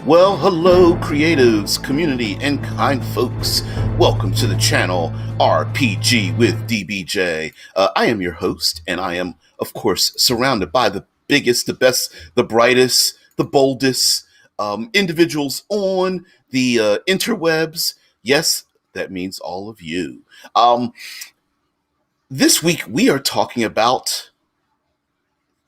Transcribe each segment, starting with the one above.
Well, hello, creatives, community, and kind folks. Welcome to the channel RPG with DBJ. I am your host, and I am, of course, surrounded by the biggest, the best, the brightest, the boldest individuals on the interwebs. Yes, that means all of you. This week, we are talking about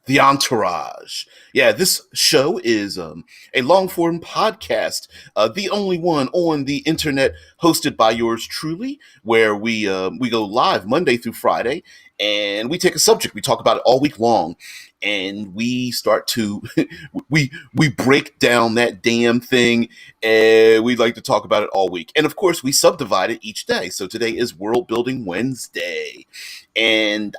the Entourage. Yeah, this show is a long form podcast, the only one on the internet hosted by yours truly, where we go live Monday through Friday, and we take a subject, we talk about it all week long, and we start to we break down that damn thing, and we like to talk about it all week. And of course, we subdivide it each day. So today is World Building Wednesday, and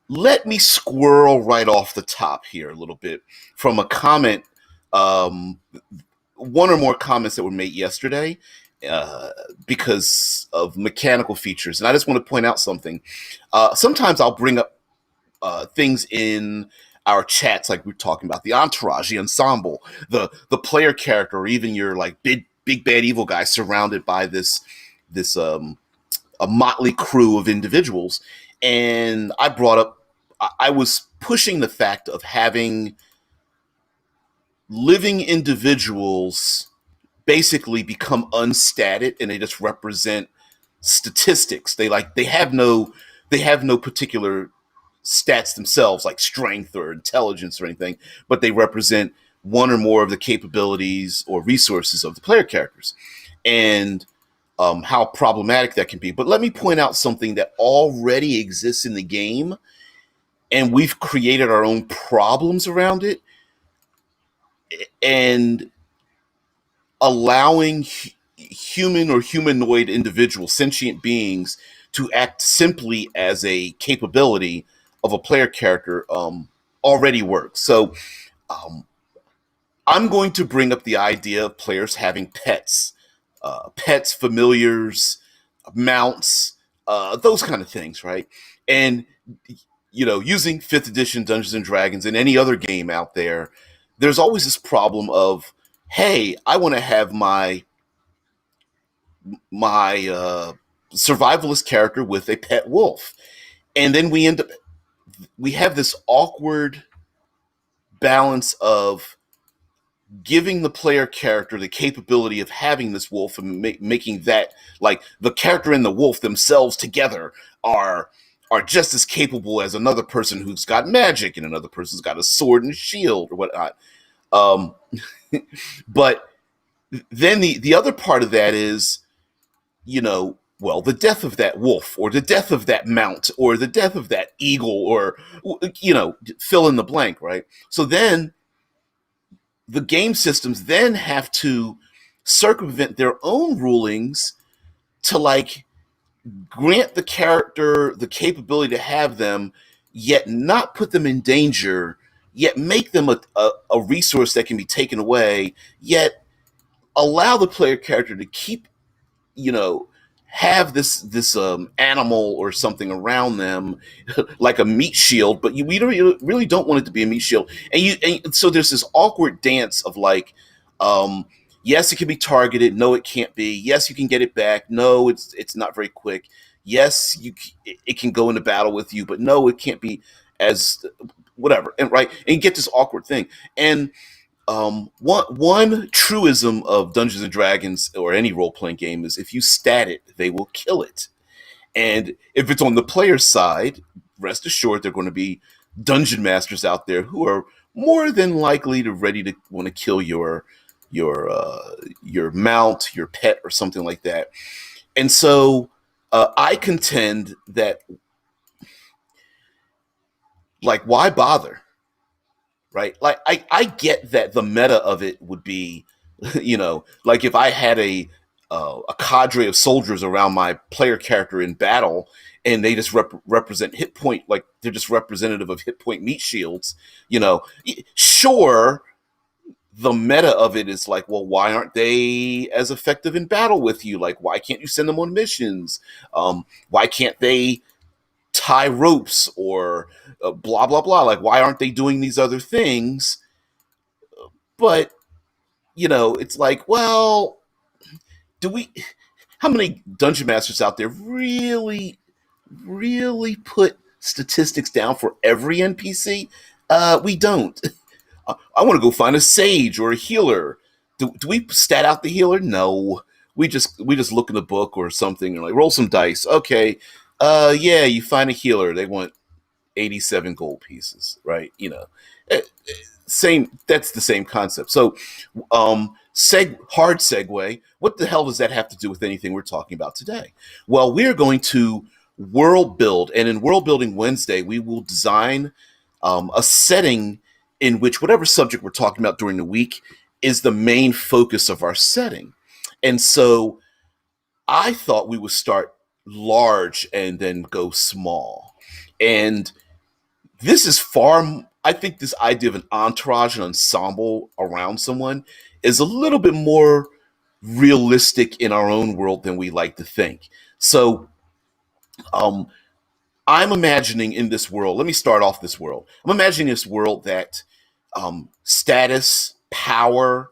let me squirrel right off the top here a little bit from a comment, one or more comments that were made yesterday because of mechanical features. And I just want to point out something. Sometimes I'll bring up things in our chats, like we're talking about the entourage, the ensemble, the player character, or even your like big bad evil guy surrounded by this a motley crew of individuals. And I was pushing the fact of having living individuals basically become unstatted, and they just represent statistics. They have no particular stats themselves, like strength or intelligence or anything, but they represent one or more of the capabilities or resources of the player characters, and how problematic that can be. But let me point out something that already exists in the game, and we've created our own problems around it, and allowing human or humanoid individuals, sentient beings, to act simply as a capability of a player character already works. So I'm going to bring up the idea of players having pets, familiars, mounts, those kind of things, right? And using 5th edition Dungeons and Dragons and any other game out there, there's always this problem of, hey, I want to have my survivalist character with a pet wolf. And then we have this awkward balance of giving the player character the capability of having this wolf and making that, like, the character and the wolf themselves together are just as capable as another person who's got magic and another person's got a sword and a shield or whatnot. But then the other part of that is, well, the death of that wolf, or the death of that mount, or the death of that eagle, or, fill in the blank, right? So then the game systems then have to circumvent their own rulings to, like, grant the character the capability to have them, yet not put them in danger, yet make them a resource that can be taken away, yet allow the player character to keep, have this animal or something around them, like a meat shield, but we really don't want it to be a meat shield. And so there's this awkward dance of, like, yes, it can be targeted. No, it can't be. Yes, you can get it back. No, it's not very quick. Yes, it can go into battle with you, but no, it can't be as whatever. And right, and you get this awkward thing. And one truism of Dungeons and Dragons or any role playing game is, if you stat it, they will kill it. And if it's on the player side, rest assured there are going to be dungeon masters out there who are more than likely ready to want to kill your mount, your pet, or something like that. And so I contend that, like, why bother, right? Like, I get that the meta of it would be, like, if I had a cadre of soldiers around my player character in battle, and they just represent hit point, like they're just representative of hit point meat shields, sure. The meta of it is like, well, why aren't they as effective in battle with you? Like, why can't you send them on missions? Why can't they tie ropes or blah, blah, blah? Like, why aren't they doing these other things? But it's like, well, do we? How many dungeon masters out there really put statistics down for every NPC? We don't. I want to go find a sage or a healer. Do we stat out the healer? No. We just look in the book or something and like roll some dice. Okay. Yeah, you find a healer. They want 87 gold pieces, right? Eh, same that's the same concept. So hard segue. What the hell does that have to do with anything we're talking about today? Well, we're going to world build, and in World Building Wednesday, we will design a setting in which whatever subject we're talking about during the week is the main focus of our setting. And so I thought we would start large and then go small. And this is I think this idea of an entourage, an ensemble around someone is a little bit more realistic in our own world than we like to think. So um, I'm imagining in this world, let me start off this world. I'm imagining this world that status, power,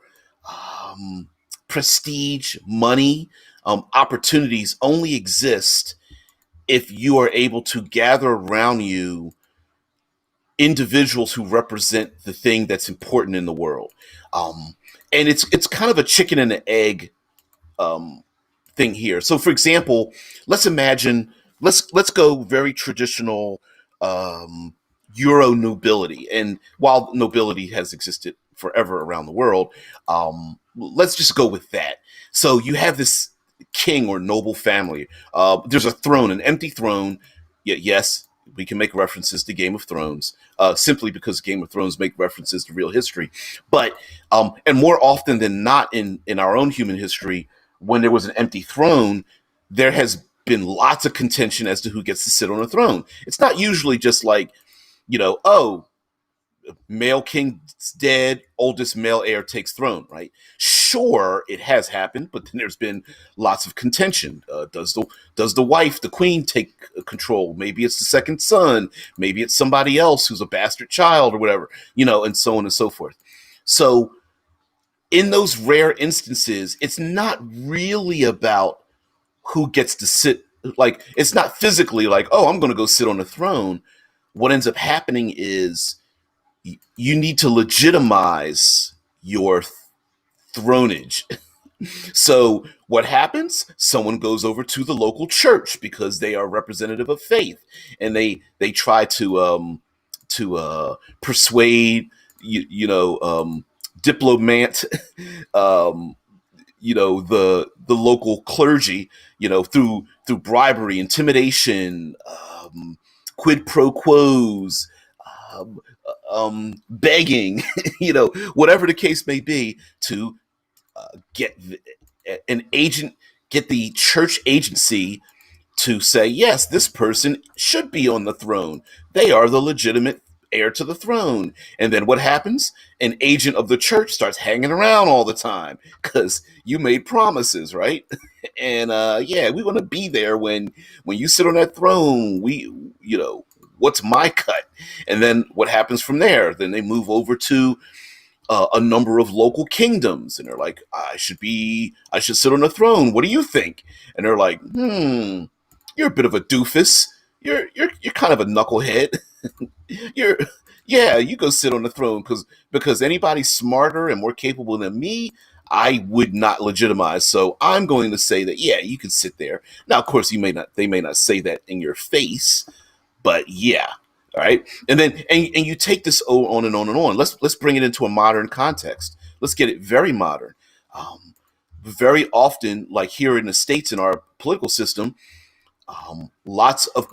um, prestige, money, opportunities only exist if you are able to gather around you individuals who represent the thing that's important in the world. Um, and it's kind of a chicken and an egg um, thing here. So, for example, let's imagine let's go very traditional um, Euro nobility. And while nobility has existed forever around the world, let's just go with that. So you have this king or noble family. There's a throne, an empty throne. Yes, we can make references to Game of Thrones simply because Game of Thrones make references to real history. But and more often than not in our own human history, when there was an empty throne, there has been lots of contention as to who gets to sit on a throne. It's not usually just like, oh, male king's dead, oldest male heir takes throne, right? Sure, it has happened, but then there's been lots of contention. Does the wife, the queen, take control? Maybe it's the second son. Maybe it's somebody else who's a bastard child or whatever, and so on and so forth. So in those rare instances, it's not really about who gets to sit. Like, it's not physically like, oh, I'm going to go sit on the throne. What ends up happening is you need to legitimize your thronage. So what happens? Someone goes over to the local church because they are representative of faith, and they try to persuade diplomat um, the local clergy, through bribery, intimidation, quid pro quos, um, begging, whatever the case may be, to get an agent, get the church agency to say, yes, this person should be on the throne. They are the legitimate heir to the throne. And then what happens? An agent of the church starts hanging around all the time because you made promises, right? And yeah, we want to be there when you sit on that throne. What's my cut? And then what happens from there? Then they move over to a number of local kingdoms, and they're like, I should sit on the throne. What do you think? And they're like, you're a bit of a doofus. You're kind of a knucklehead. you're yeah, you go sit on the throne because anybody smarter and more capable than me, I would not legitimize. So I'm going to say that, yeah, you can sit there. Now, of course, they may not say that in your face, but yeah. All right. And then and you take this on and on and on. Let's bring it into a modern context. Let's get it very modern. Um, Very often, like here in the States in our political system, lots of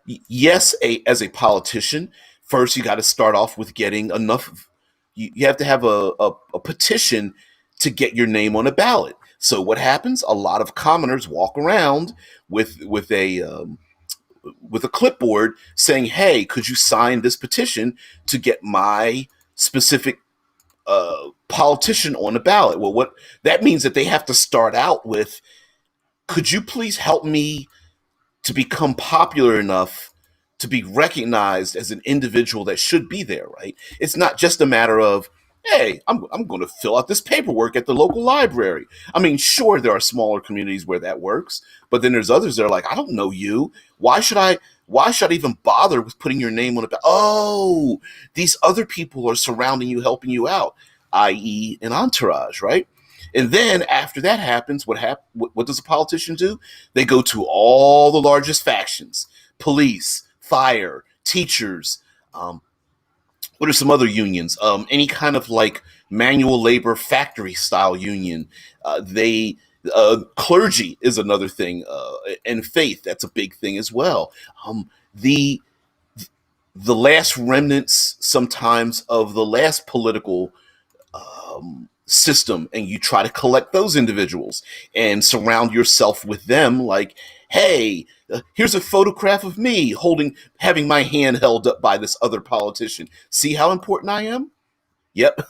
yes, as a politician, first you got to start off with getting enough. You have to have a petition to get your name on a ballot. So what happens? A lot of commoners walk around with a clipboard saying, "Hey, could you sign this petition to get my specific politician on the ballot?" Well, what that means that they have to start out with, "Could you please help me to become popular enough to be recognized as an individual that should be there?" Right? It's not just a matter of, Hey, I'm going to fill out this paperwork at the local library. I mean, sure, there are smaller communities where that works, but then there's others that are like, I don't know you. Why should I? Why should I even bother with putting your name on it? Oh, these other people are surrounding you, helping you out, i.e., an entourage, right? And then after that happens, what does a politician do? They go to all the largest factions: police, fire, teachers, um, what are some other unions? Any kind of like manual labor factory style union. They Clergy is another thing, and faith, that's a big thing as well. The the last remnants sometimes of the last political system, and you try to collect those individuals and surround yourself with them. Like, hey, here's a photograph of me having my hand held up by this other politician. See how important I am? Yep.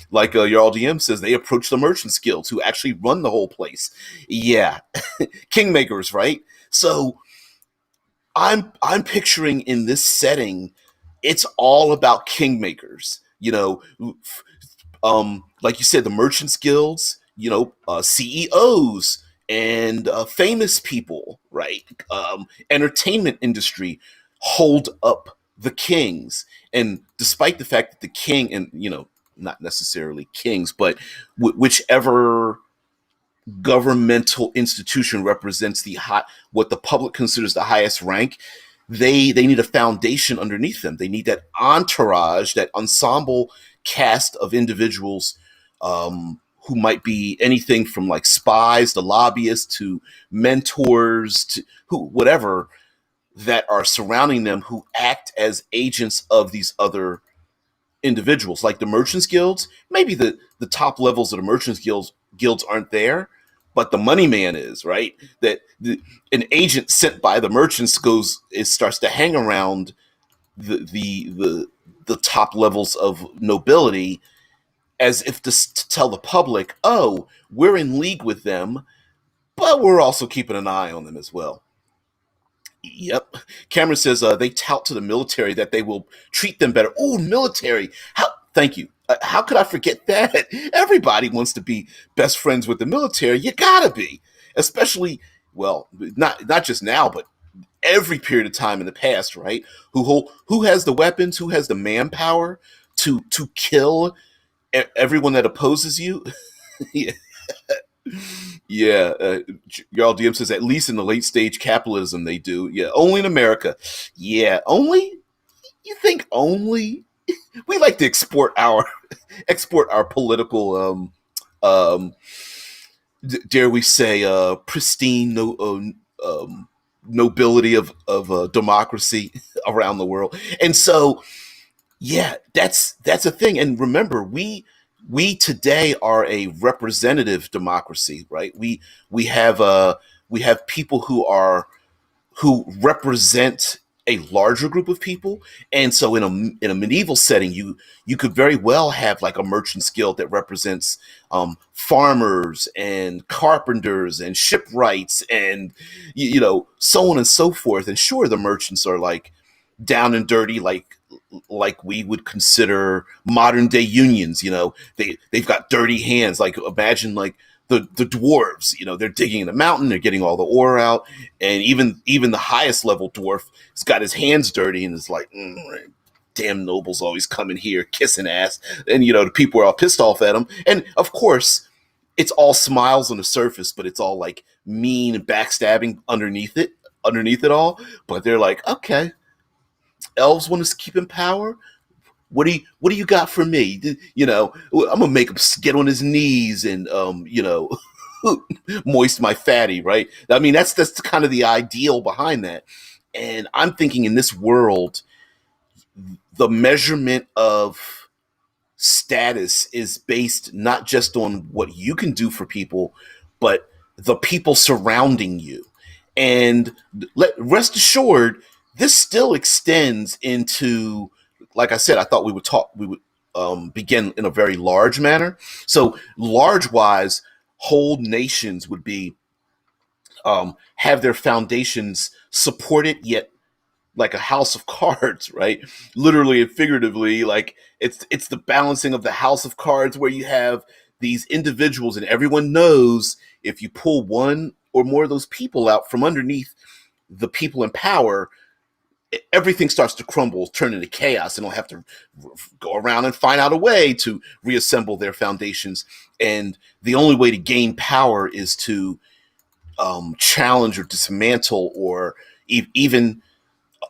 Like your LDM says, they approach the merchants guilds who actually run the whole place. Yeah. Kingmakers, right? So I'm picturing in this setting, it's all about kingmakers. Like you said, the merchants guilds, CEOs and famous people, right? Entertainment industry hold up the kings, and despite the fact that the king, and not necessarily kings, but whichever governmental institution represents what the public considers the highest rank, they need a foundation underneath them. They need that entourage, that ensemble cast of individuals, who might be anything from like spies to lobbyists to mentors to whatever, that are surrounding them, who act as agents of these other individuals, like the merchants guilds. Maybe the top levels of the merchants guilds aren't there, but the money man is, right. An agent sent by the merchants starts to hang around the top levels of nobility, as if to tell the public, oh, we're in league with them, but we're also keeping an eye on them as well. Yep. Cameron says they tout to the military that they will treat them better. Oh, military. How? Thank you. How could I forget that? Everybody wants to be best friends with the military. You gotta be, especially, well, not just now, but every period of time in the past, right? Who has the weapons? Who has the manpower to kill everyone that opposes you? Yeah. Yeah, Jarl DM says at least in the late stage capitalism they do. Yeah, only in America. Yeah, only. You think only? We like to export our political dare we say pristine nobility of democracy around the world, and so yeah, that's a thing. And remember, we today are a representative democracy, right? We have people who represent a larger group of people, and so in a medieval setting, you could very well have like a merchants guild that represents farmers and carpenters and shipwrights and so on and so forth. And sure, the merchants are like down and dirty, like we would consider modern day unions. They've got dirty hands. Like imagine like the dwarves. They're digging in the mountain, they're getting all the ore out, and even the highest level dwarf has got his hands dirty and is like, damn nobles always coming here kissing ass, and the people are all pissed off at him. And of course, it's all smiles on the surface, but it's all like mean and backstabbing underneath it all. But they're like, okay, elves want us to keep in power. What do you got for me? I'm gonna make him get on his knees and moist my fatty, right? I mean, that's kind of the ideal behind that. And I'm thinking in this world, the measurement of status is based not just on what you can do for people, but the people surrounding you. And rest assured, this still extends into, like I said, I thought we would begin in a very large manner. So large wise, whole nations would be have their foundations supported, yet like a house of cards, right? Literally and figuratively, like it's the balancing of the house of cards where you have these individuals, and everyone knows if you pull one or more of those people out from underneath the people in power, everything starts to crumble, turn into chaos, and they'll have to go around and find out a way to reassemble their foundations. And the only way to gain power is to challenge or dismantle or even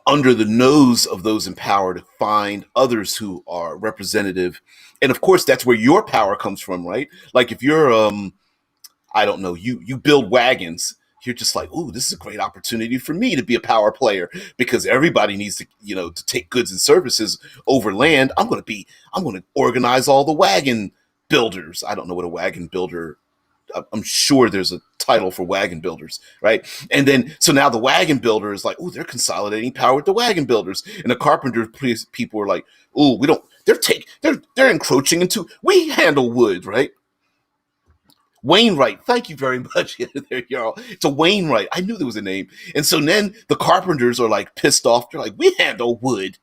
under the nose of those in power to find others who are representative. And of course, that's where your power comes from, right? Like if you're, I don't know, you build wagons. You're just like, ooh, this is a great opportunity for me to be a power player because everybody needs to, to take goods and services over land. I'm going to organize all the wagon builders. I don't know what a wagon builder. I'm sure there's a title for wagon builders, right? And then, so now the wagon builder is like, oh, they're consolidating power with the wagon builders, and the carpenter people are like, oh, we don't. They're encroaching into. We handle wood, right? Wainwright, thank you very much. There you are. It's a Wainwright. I knew there was a name. And so then the carpenters are like pissed off. They're like, we handle wood.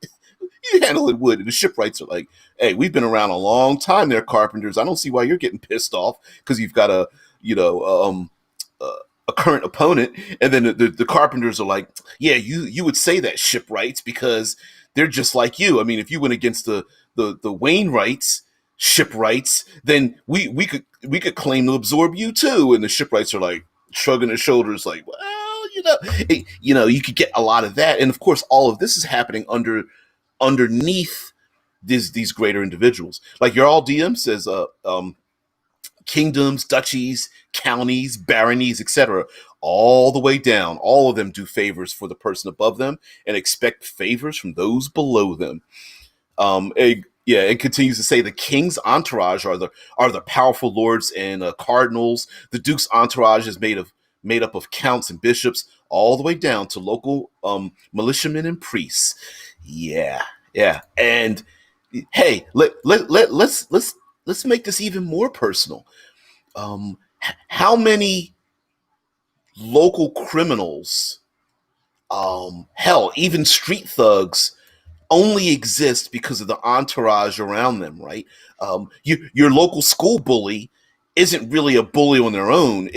You handle it wood. And the shipwrights are like, hey, we've been around a long time there, carpenters. I don't see why you're getting pissed off because you've got a current opponent. And then the carpenters are like, yeah, you would say that, shipwrights, because they're just like you. I mean, if you went against the Wainwrights, shipwrights, then we could claim to absorb you too. And the shipwrights are like shrugging their shoulders, like, well, you could get a lot of that. And of course, all of this is happening underneath these greater individuals. Like your all DM says, kingdoms, duchies, counties, baronies, etc., all the way down. All of them do favors for the person above them and expect favors from those below them. It continues to say the king's entourage are the powerful lords and cardinals. The duke's entourage is made up of counts and bishops, all the way down to local militiamen and priests. Yeah, yeah. And hey, let's make this even more personal. How many local criminals, hell, even street thugs, only exist because of the entourage around them, right? Your local school bully isn't really a bully on their own.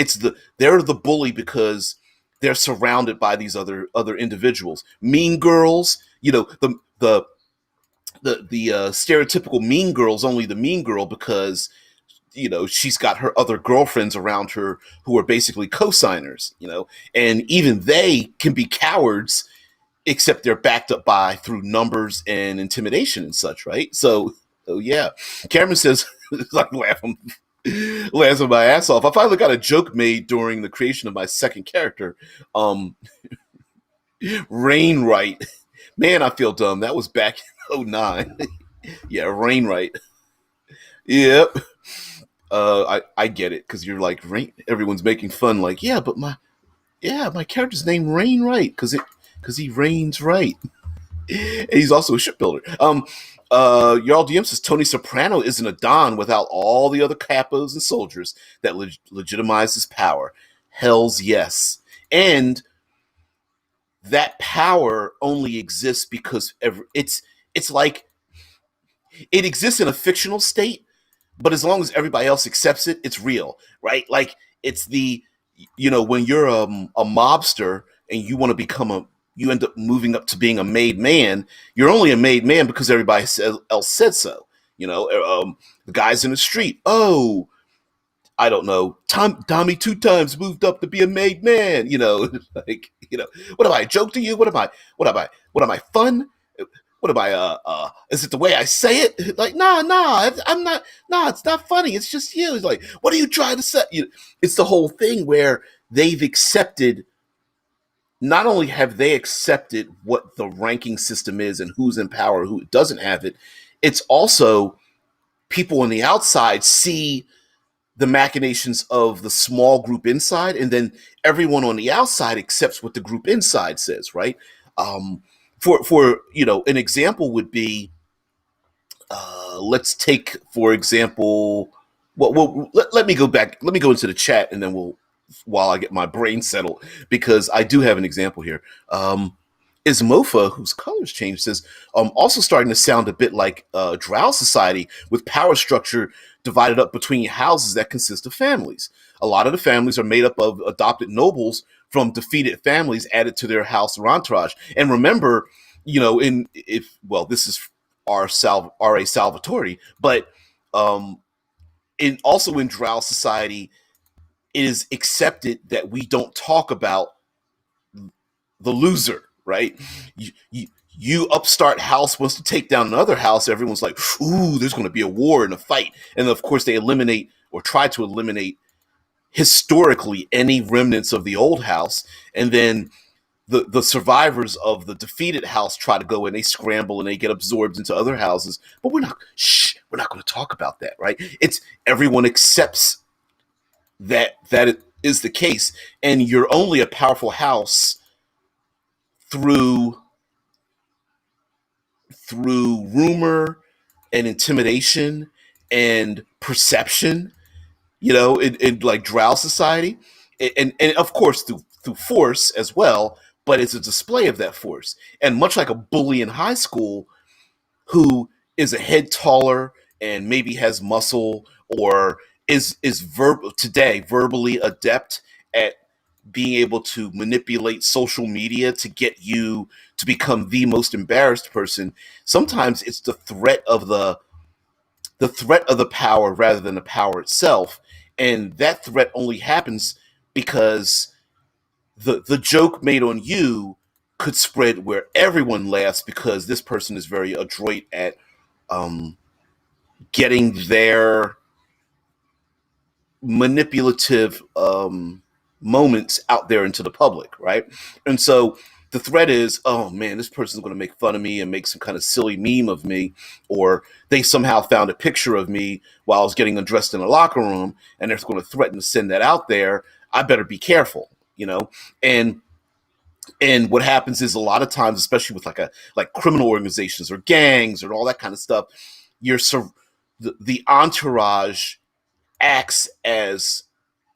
They're the bully because they're surrounded by these other individuals. Mean girls, the stereotypical mean girl is only the mean girl because she's got her other girlfriends around her who are basically co-signers, and even they can be cowards, except they're backed up through numbers and intimidation and such, right? So yeah. Cameron says, like laughing my ass off. I finally got a joke made during the creation of my second character. Rainwright. Man, I feel dumb. That was back in 09. Yeah, Rainwright. Yep. I get it, because you're like, everyone's making fun, like, but my character's named Rainwright because he reigns right. And he's also a shipbuilder. Y'all DM says Tony Soprano isn't a Don without all the other capos and soldiers that legitimize his power. Hell's yes. And that power only exists because it's like it exists in a fictional state, but as long as everybody else accepts it, it's real, right? Like it's when you're a mobster and you want to you end up moving up to being a made man. You're only a made man because everybody else said so. The guys in the street. Oh, I don't know. Tommy 2 times moved up to be a made man. What am I? A joke to you? What am I? What am I? What am I? Fun? What am I? Is it the way I say it? Like, no, I'm not. No, it's not funny. It's just you. It's like, what are you trying to say? It's the whole thing where they've accepted. Not only have they accepted what the ranking system is and who's in power, who doesn't have it, it's also people on the outside see the machinations of the small group inside, and then everyone on the outside accepts what the group inside says, right? For an example would be, let's take, for example, let me go back. Let me go into the chat, and then while I get my brain settled, because I do have an example here. Ismofa, whose colors changed, says also starting to sound a bit like Drow society with power structure divided up between houses that consist of families. A lot of the families are made up of adopted nobles from defeated families added to their house or entourage. And remember, in if well, this is R.A. Salvatore, but in also in Drow society, it is accepted that we don't talk about the loser, right? You upstart house wants to take down another house. Everyone's like, ooh, there's going to be a war and a fight. And of course, they eliminate or try to eliminate historically any remnants of the old house. And then the survivors of the defeated house try to go and they scramble and they get absorbed into other houses. But we're not going to talk about that, right? It's everyone accepts that it is the case. And you're only a powerful house through rumor and intimidation and perception, in like Drow society, and of course through force as well. But it's a display of that force, and much like a bully in high school who is a head taller and maybe has muscle or is verbally adept at being able to manipulate social media to get you to become the most embarrassed person. Sometimes it's the threat of the power rather than the power itself, and that threat only happens because the joke made on you could spread where everyone laughs because this person is very adroit at getting their manipulative moments out there into the public, right? And so the threat is, oh man, this person's going to make fun of me and make some kind of silly meme of me, or they somehow found a picture of me while I was getting undressed in a locker room, and they're going to threaten to send that out there. I better be careful, and what happens is a lot of times, especially with like criminal organizations or gangs or all that kind of stuff, the entourage acts as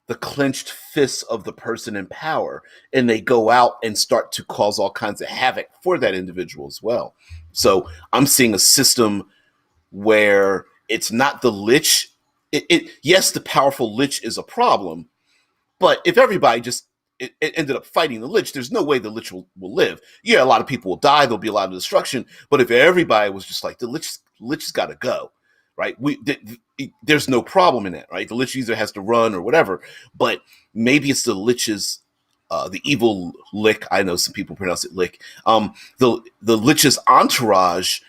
the clenched fists of the person in power, and they go out and start to cause all kinds of havoc for that individual as well. So I'm seeing a system where it's not the lich. Yes, the powerful lich is a problem, but if everybody just it ended up fighting the lich, there's no way the lich will live. Yeah, a lot of people will die. There'll be a lot of destruction. But if everybody was just like the lich's got to go, right? There's no problem in that, right? The lich either has to run or whatever. But maybe it's the lich's the evil lick. I know some people pronounce it lick. The lich's entourage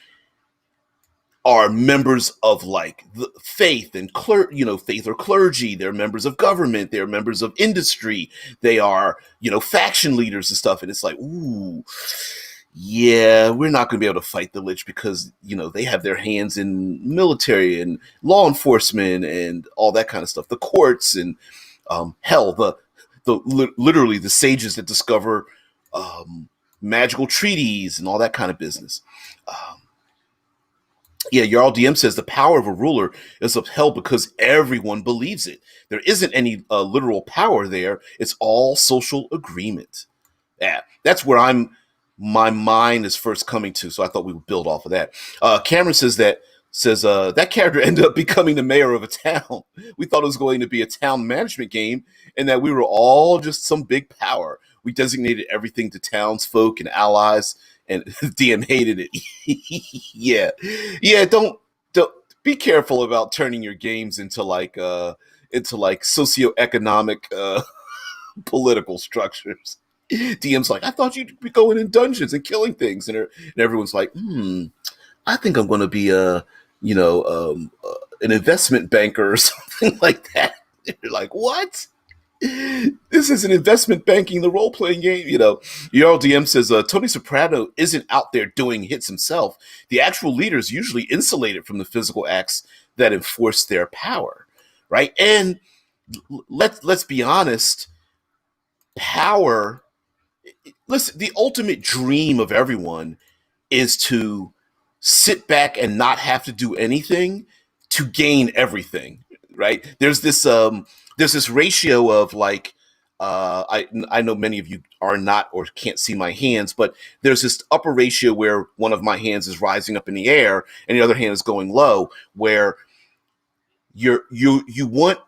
are members of like the faith and faith or clergy. They're members of government. They're members of industry. They are, faction leaders and stuff. And it's like, ooh, yeah, we're not going to be able to fight the lich because, they have their hands in military and law enforcement and all that kind of stuff. The courts and hell, literally the sages that discover magical treaties and all that kind of business. Yeah, Jarl DM says the power of a ruler is upheld because everyone believes it. There isn't any literal power there. It's all social agreement. Yeah, that's where my mind is first coming to. So I thought we would build off of that. Cameron says that character ended up becoming the mayor of a town. We thought it was going to be a town management game and that we were all just some big power. We designated everything to townsfolk and allies, and DM hated it. Yeah. Don't be careful about turning your games into like socioeconomic political structures. DM's like, I thought you'd be going in dungeons and killing things, and everyone's like, I think I'm going to be an investment banker or something like that. You're like, what? This is an investment banking, the role playing game. Jarl DM says Tony Soprano isn't out there doing hits himself. The actual leader is usually insulated from the physical acts that enforce their power, right? And let's be honest, power. Listen, the ultimate dream of everyone is to sit back and not have to do anything to gain everything, right? There's this ratio of like I know many of you are not or can't see my hands, but there's this upper ratio where one of my hands is rising up in the air and the other hand is going low, where you want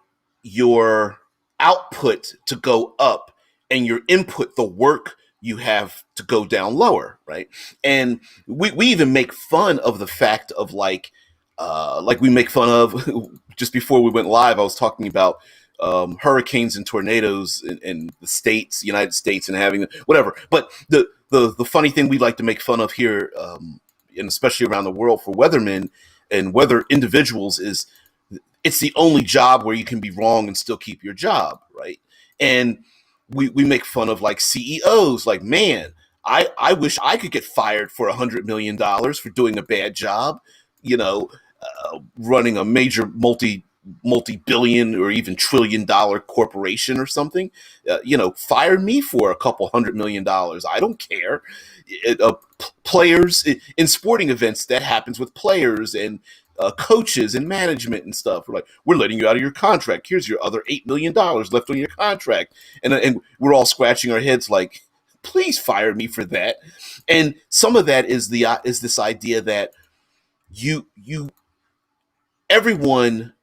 your output to go up and your input, the work you have, to go down lower, right? And we even make fun of the fact of like we make fun of just before we went live, I was talking about hurricanes and tornadoes in the states, United States, and having whatever. But the funny thing we like to make fun of here, and especially around the world for weathermen and weather individuals, is it's the only job where you can be wrong and still keep your job, right? And we make fun of like CEOs, like, man, I wish I could get fired for $100 million for doing a bad job, you know, running a major multi-billion or even $1 trillion corporation or something. Fire me for a couple $100 million. I don't care. Players in sporting events, that happens with players and coaches and management and stuff. We're letting you out of your contract. Here's your other $8 million left on your contract, and we're all scratching our heads like, please fire me for that. And some of that is this idea that you everyone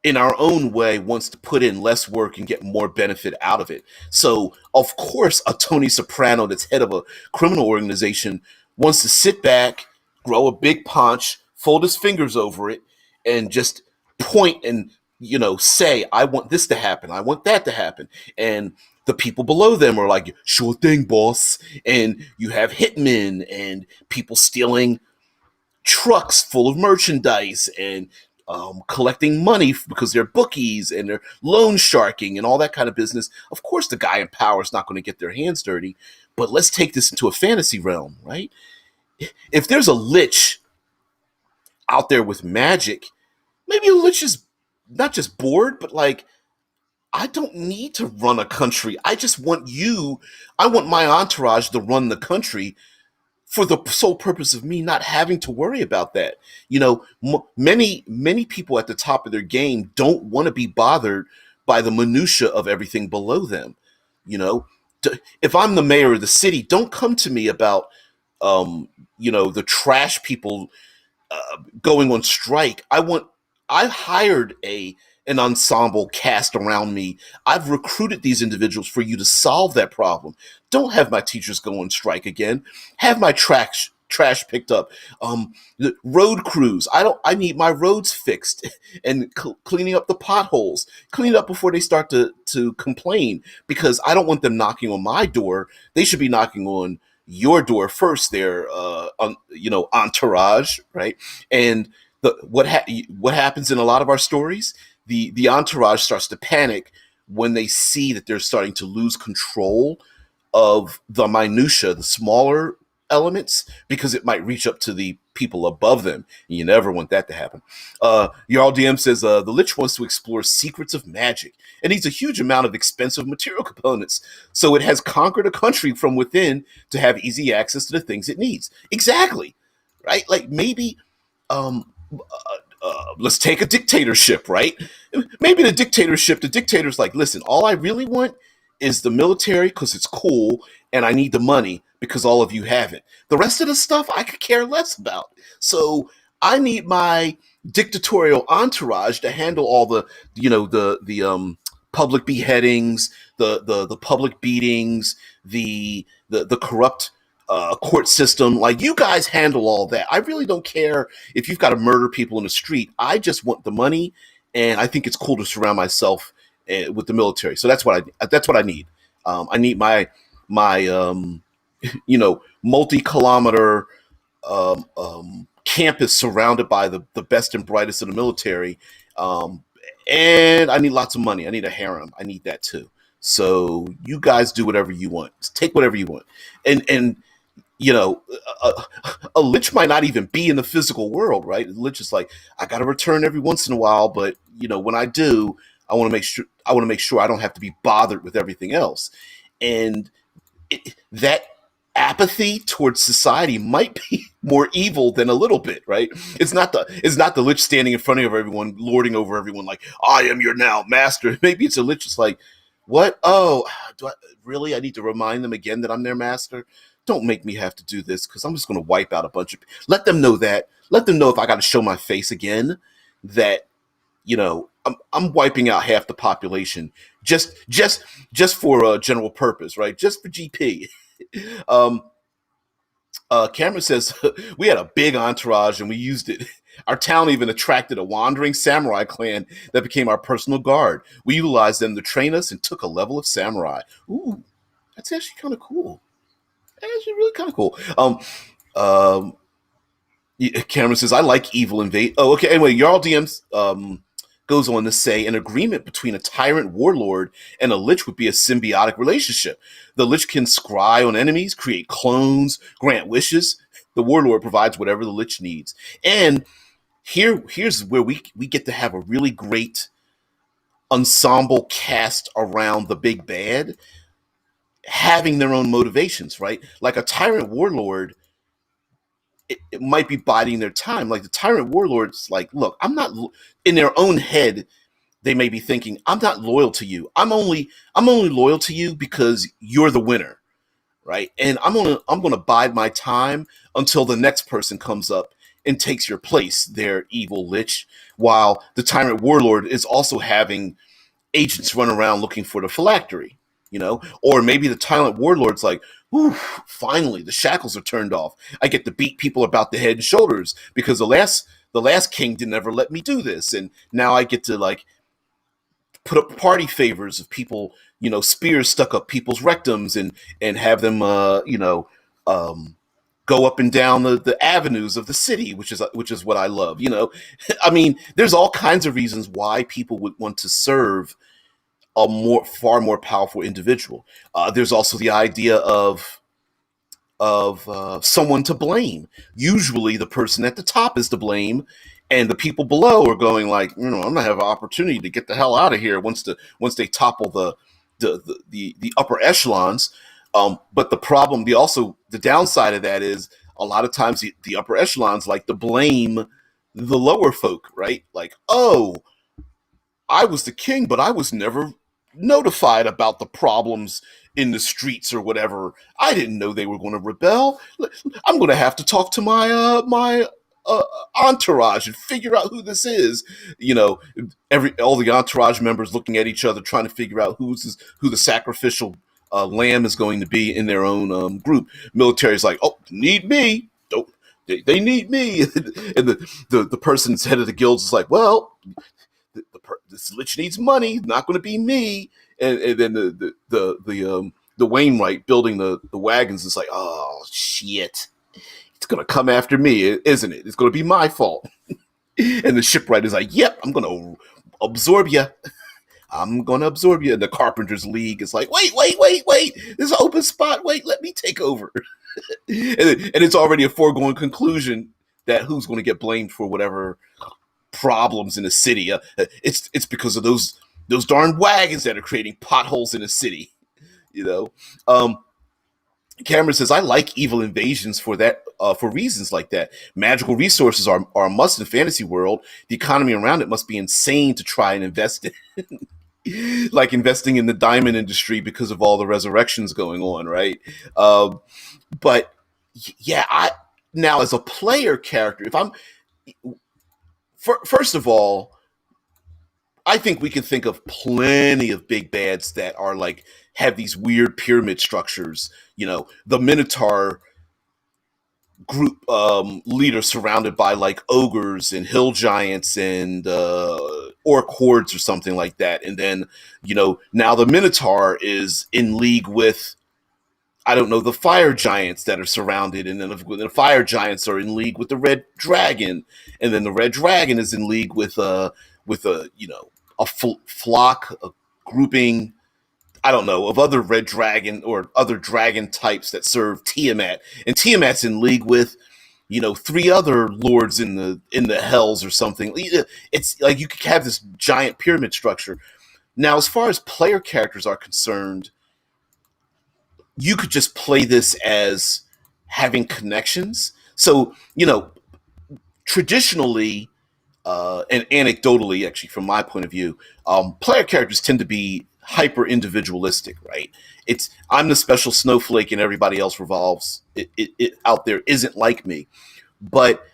in our own way wants to put in less work and get more benefit out of it. So of course a Tony Soprano that's head of a criminal organization wants to sit back, grow a big paunch, fold his fingers over it, and just point and say, I want this to happen, I want that to happen. And the people below them are like, sure thing, boss. And you have hitmen and people stealing trucks full of merchandise and collecting money because they're bookies and they're loan sharking and all that kind of business. Of course, the guy in power is not going to get their hands dirty, but let's take this into a fantasy realm, right? If there's a lich out there with magic, maybe a lich is not just bored, but like, I don't need to run a country. I want my entourage to run the country for the sole purpose of me not having to worry about that. Many people at the top of their game don't want to be bothered by the minutia of everything below them. If I'm the mayor of the city, don't come to me about the trash people going on strike. I hired an ensemble cast around me. I've recruited these individuals for you to solve that problem. Don't have my teachers go on strike again. Have my trash picked up. The road crews. I need my roads fixed and cleaning up the potholes. Clean it up before they start to complain, because I don't want them knocking on my door. They should be knocking on your door first. Their entourage, right? And what happens in a lot of our stories, the entourage starts to panic when they see that they're starting to lose control of the minutia, the smaller elements, because it might reach up to the people above them. And you never want that to happen. Jarl DM says the Lich wants to explore secrets of magic and needs a huge amount of expensive material components, so it has conquered a country from within to have easy access to the things it needs. Exactly, right? Like maybe let's take a dictatorship, right? Maybe the dictator's like, listen, all I really want is the military because it's cool, and I need the money because all of you have it. The rest of the stuff I could care less about. So I need my dictatorial entourage to handle all the public beheadings, the public beatings, the corrupt court system. Like, you guys handle all that. I really don't care if you've got to murder people in the street. I just want the money, and I think it's cool to surround myself with the military. So that's what I need. I need my multi-kilometer campus surrounded by the best and brightest in the military. And I need lots of money. I need a harem. I need that too. So you guys do whatever you want. Just take whatever you want. And a lich might not even be in the physical world, right? A lich is like, I got to return every once in a while, but when I do, I want to make sure I don't have to be bothered with everything else. And that apathy towards society might be more evil than a little bit, right? It's not the lich standing in front of everyone, lording over everyone like, I am your now master. Maybe it's a lich that's like, What? Oh, do I really? I need to remind them again that I'm their master. Don't make me have to do this because I'm just going to wipe out a bunch of. Let them know that. Let them know if I got to show my face again, that I'm wiping out half the population just for a general purpose, right? Just for GP. Um, Cameron says we had a big entourage and we used it. Our town even attracted a wandering samurai clan that became our personal guard. We utilized them to train us and took a level of samurai. Ooh, that's actually kind of cool. That's actually really kind of cool. Um, Cameron says, I like evil invade. Oh, okay. Anyway, Jarl DMs goes on to say an agreement between a tyrant warlord and a lich would be a symbiotic relationship. The lich can scry on enemies, create clones, grant wishes. The warlord provides whatever the lich needs. And here's where we get to have a really great ensemble cast around the big bad, having their own motivations, right? Like a tyrant warlord, it might be biding their time. Like the tyrant warlord's like, look, I'm not in their own head. They may be thinking, I'm not loyal to you. I'm only loyal to you because you're the winner, right? And I'm gonna bide my time until the next person comes up and takes your place, their evil lich, while the tyrant warlord is also having agents run around looking for the phylactery, or maybe the tyrant warlord's like, "Ooh, finally the shackles are turned off. I get to beat people about the head and shoulders because the last king didn't ever let me do this, and now I get to like put up party favors of people, spears stuck up people's rectums and have them, go up and down the avenues of the city, which is what I love. I mean, there's all kinds of reasons why people would want to serve a far more powerful individual. There's also the idea of someone to blame. Usually, the person at the top is to blame, and the people below are going like, I'm gonna have an opportunity to get the hell out of here once they topple the upper echelons. But the downside of that is a lot of times the upper echelons like to blame the lower folk, right? Like, oh, I was the king, but I was never notified about the problems in the streets or whatever. I didn't know they were going to rebel. I'm going to have to talk to my entourage and figure out who this is. You know, all the entourage members looking at each other, trying to figure out who the sacrificial lamb is going to be in their own group. Military's like, oh, need me. Don't they need me? And the person's head of the guilds is like, well, this lich needs money, not going to be me. And then the Wainwright building the wagons is like, oh shit, it's going to come after me, isn't it? It's going to be my fault. And the shipwright is like, yep, I'm going to absorb you. I'm going to absorb you. And the Carpenters League is like, wait. There's an open spot. Wait, let me take over. And it's already a foregone conclusion that who's going to get blamed for whatever problems in the city. It's because of those darn wagons that are creating potholes in the city. You know, Cameron says, I like evil invasions for that, for reasons like that. Magical resources are a must in fantasy world. The economy around it must be insane to try and invest in. Like investing in the diamond industry because of all the resurrections going on, right? But yeah, now as a player character, if I'm first of all, I think we can think of plenty of big bads that are like have these weird pyramid structures. You know, the Minotaur group leader surrounded by like ogres and hill giants and orc hordes or something like that. And then, now the Minotaur is in league with, I don't know, the fire giants that are surrounded, and then the fire giants are in league with the red dragon, and then the red dragon is in league with a flock, a grouping, I don't know, of other red dragon or other dragon types that serve Tiamat, and Tiamat's in league with, three other lords in the hells or something. It's like you could have this giant pyramid structure. Now, as far as player characters are concerned, you could just play this as having connections. So, traditionally, and anecdotally, actually, from my point of view, player characters tend to be hyper individualistic, right? It's I'm the special snowflake and everybody else revolves it out there isn't like me. But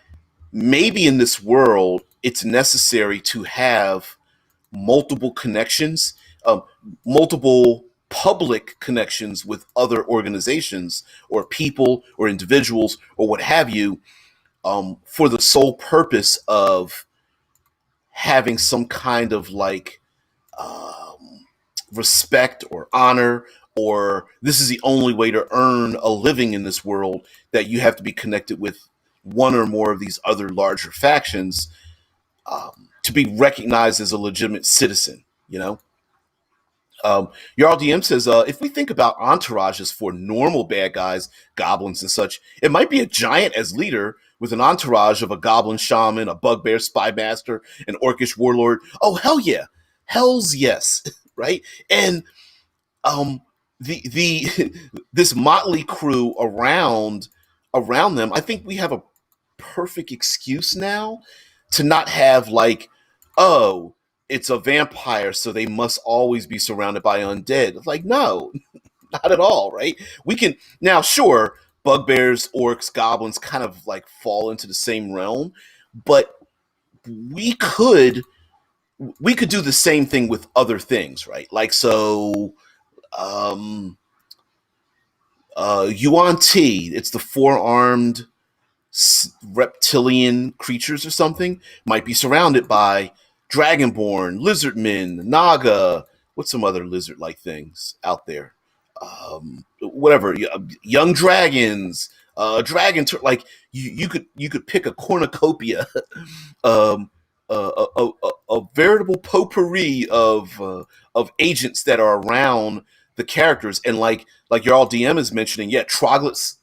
maybe in this world, it's necessary to have multiple connections, um, multiple public connections with other organizations or people or individuals or what have you, for the sole purpose of having some kind of like respect or honor, or this is the only way to earn a living in this world, that you have to be connected with one or more of these other larger factions, to be recognized as a legitimate citizen, you know? Your RDM says, if we think about entourages for normal bad guys, goblins and such, it might be a giant as leader with an entourage of a goblin shaman, a bugbear spy master, an orcish warlord. Oh, hell yeah. Hell's yes. Right? And the this motley crew around them, I think we have a perfect excuse now to not have like, oh, it's a vampire, so they must always be surrounded by undead. Like, no, not at all, right? We can now, sure, bugbears, orcs, goblins kind of like fall into the same realm, but we could we could do the same thing with other things, right? Like, so Yuan Ti, it's the four-armed reptilian creatures or something, might be surrounded by dragonborn, lizardmen, naga. What's some other lizard-like things out there? Whatever, young dragons, like you could pick a cornucopia, um, a veritable potpourri of agents that are around the characters, and like your all DM is mentioning, yeah, troglodytes,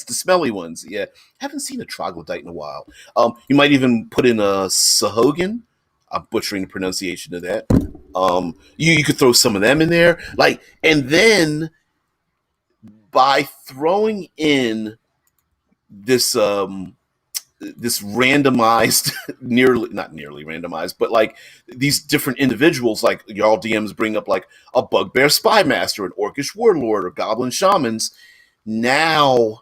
the smelly ones. Yeah, haven't seen a troglodyte in a while. You might even put in a Sahogan. I'm butchering the pronunciation of that. You could throw some of them in there, like, and then by throwing in this this randomized, nearly not nearly randomized, but like these different individuals, like y'all DMs bring up like a bugbear spy master, an orcish warlord, or goblin shamans. Now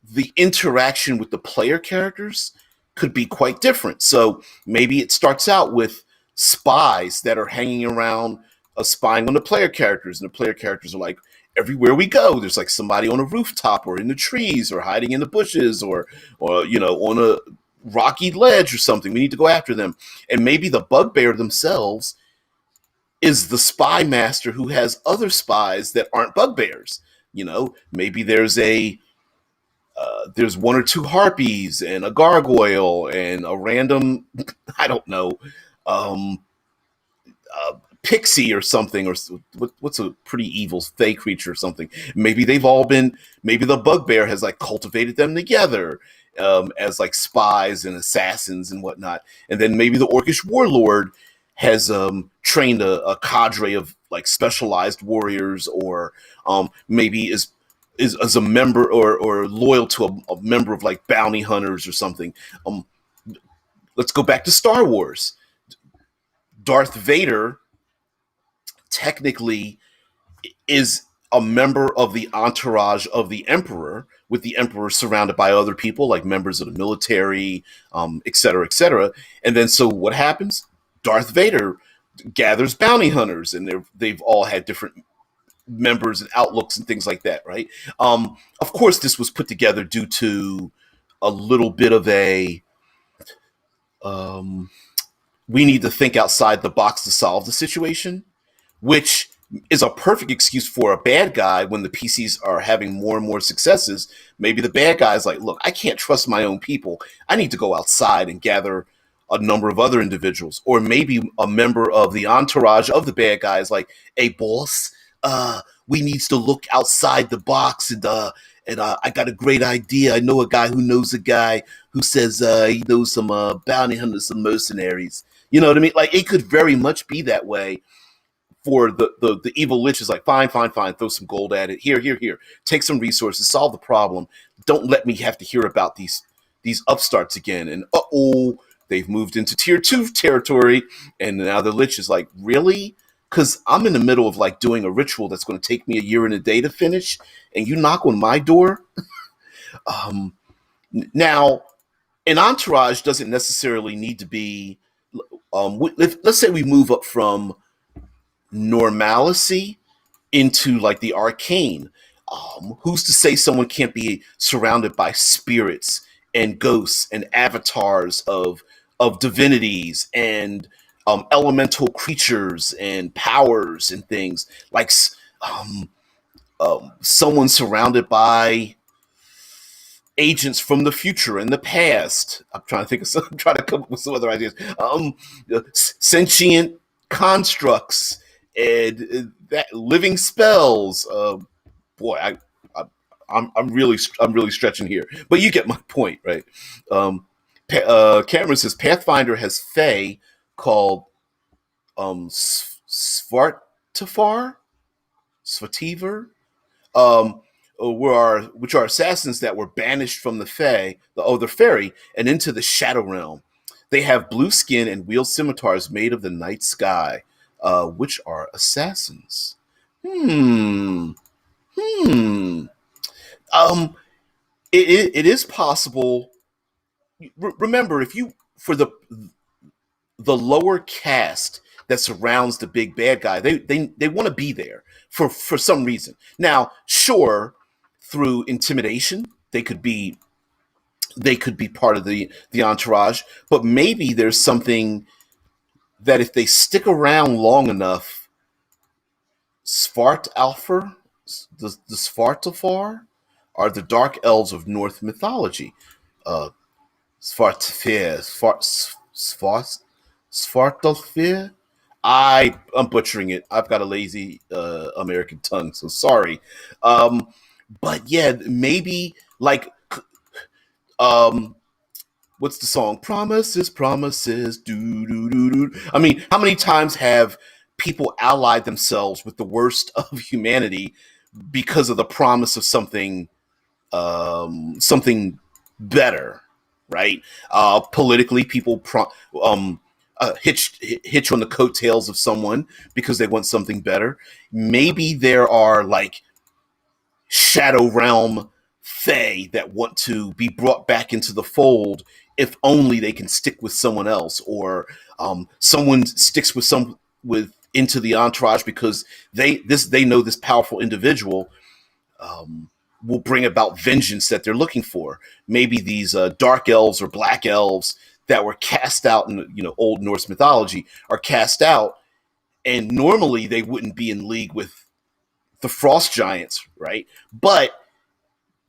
the interaction with the player characters could be quite different. So maybe it starts out with spies that are hanging around, spying on the player characters, and the player characters are like, everywhere we go, there's like somebody on a rooftop or in the trees or hiding in the bushes or on a rocky ledge or something. We need to go after them. And maybe the bugbear themselves is the spy master who has other spies that aren't bugbears. Maybe there's one or two harpies and a gargoyle and a random, I don't know, um, pixie or something, or what's a pretty evil fey creature or something. Maybe maybe the bugbear has like cultivated them together, as like spies and assassins and whatnot. And then maybe the orcish warlord has trained a cadre of like specialized warriors, or maybe is a member or loyal to a member of like bounty hunters or something. Let's go back to Star Wars. Darth Vader technically is a member of the entourage of the Emperor, with the Emperor surrounded by other people like members of the military, et cetera, et cetera. And then so what happens? Darth Vader gathers bounty hunters, and they've all had different members and outlooks and things like that, right? Of course, this was put together due to a little bit of a we need to think outside the box to solve the situation, which is a perfect excuse for a bad guy when the PCs are having more and more successes. Maybe the bad guy is like, look, I can't trust my own people. I need to go outside and gather a number of other individuals. Or maybe a member of the entourage of the bad guy is like, hey, boss, we needs to look outside the box, and I got a great idea. I know a guy who knows a guy who says he knows some bounty hunters, some mercenaries. You know what I mean? Like, it could very much be that way. For the evil lich is like, fine, throw some gold at it. Here. Take some resources, solve the problem. Don't let me have to hear about these upstarts again. And they've moved into tier 2 territory, and now the lich is like, really? because I'm in the middle of like doing a ritual that's going to take me a year and a day to finish, and you knock on my door. Um, Now, an entourage doesn't necessarily need to be. Let's say we move up from normalcy into like the arcane. Who's to say someone can't be surrounded by spirits and ghosts and avatars of divinities and elemental creatures and powers and things like um, someone surrounded by agents from the future and the past. I'm trying to think of some, I'm trying to come up with some other ideas. Sentient constructs and that living spells. Boy, I I'm really stretching here, but you get my point, right? Cameron says Pathfinder has Fae called Svartifar, Svativer, um, which are assassins that were banished from the Fae, the fairy, and into the Shadow Realm. They have blue skin and wield scimitars made of the night sky, which are assassins. Hmm. Hmm. Um. It is possible. Remember, if you for the lower caste that surrounds the big bad guy, they want to be there for some reason. Now, sure, through intimidation, they could be part of the entourage, but maybe there's something that if they stick around long enough, Svartalfar, the Svartalfar, are the dark elves of Norse mythology. Uh, Svartfir, Svartalfir. I'm butchering it. I've got a lazy American tongue, so sorry. Um, but yeah, maybe like um, what's the song? Promises, promises, do do do do. I mean, how many times have people allied themselves with the worst of humanity because of the promise of something better, right? Politically, people hitch on the coattails of someone because they want something better. Maybe there are like shadow realm fae that want to be brought back into the fold if only they can stick with someone else, or someone sticks with some with into the entourage because they know this powerful individual um, will bring about vengeance that they're looking for. Maybe these dark elves or black elves that were cast out in Old Norse mythology are cast out, and normally they wouldn't be in league with the frost giants, right? But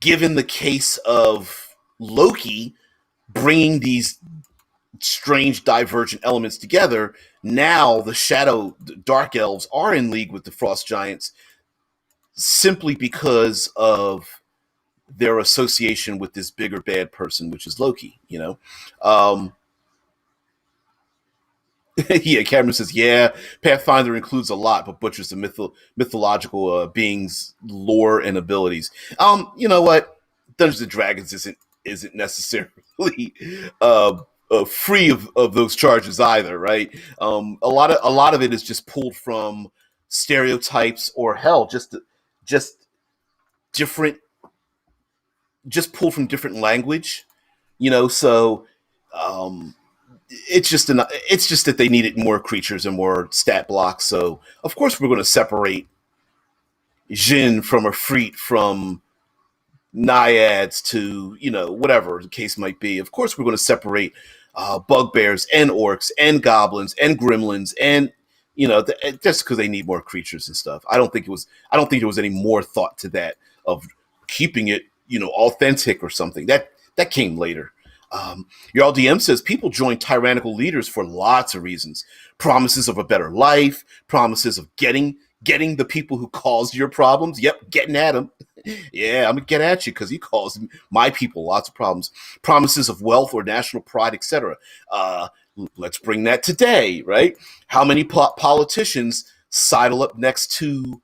given the case of Loki bringing these strange divergent elements together, now the shadow dark elves are in league with the frost giants simply because of their association with this bigger bad person, which is Loki. Yeah, Cameron says, yeah, Pathfinder includes a lot, but butchers the mythological beings' lore and abilities. You know what? Dungeons and Dragons isn't necessarily uh, free of those charges either, right? A lot of it is just pulled from stereotypes, or hell, just different, just pulled from different language. So um, it's just that they needed more creatures and more stat blocks. So of course we're going to separate Jin from Efreet from naiads to whatever the case might be. Of course we're going to separate bugbears and orcs and goblins and gremlins and just because they need more creatures and stuff. I don't think there was any more thought to that of keeping it authentic or something. That came later. Your LDM says people join tyrannical leaders for lots of reasons: promises of a better life, promises of getting the people who caused your problems. Yep, getting at them. Yeah, I'm gonna get at you because you caused my people lots of problems. Promises of wealth or national pride, etc. Let's bring that today, right? How many politicians sidle up next to